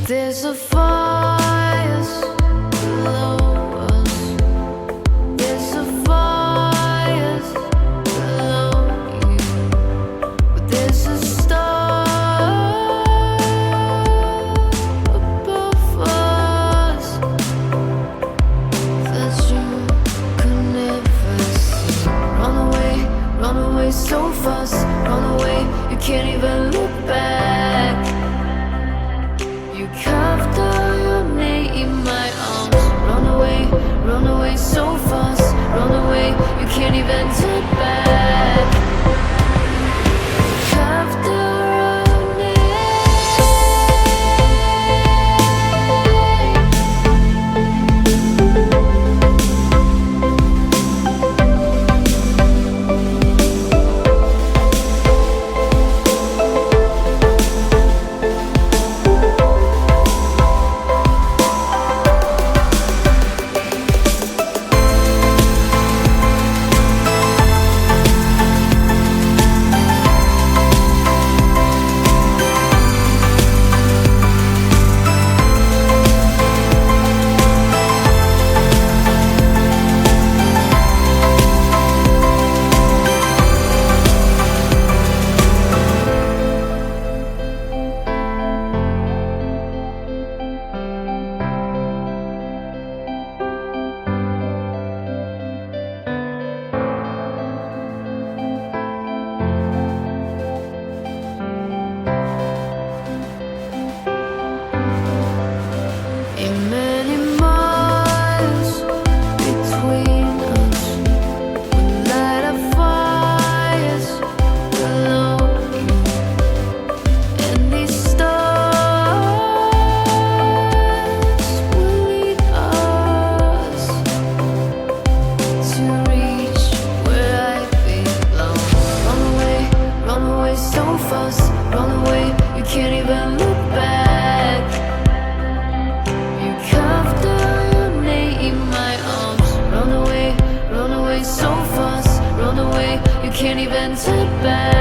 There's a fire below us. There's a fire below you. But there's a star above us that you could never see. Run away so fast. Run away, you can't even look back. You carved out your name in my arms. Run away so fast. Run away, you can't even turn back. Carved out your name. Run away, you can't even look back. You carved out your name in my arms. Run away so fast. Run away, you can't even turn back.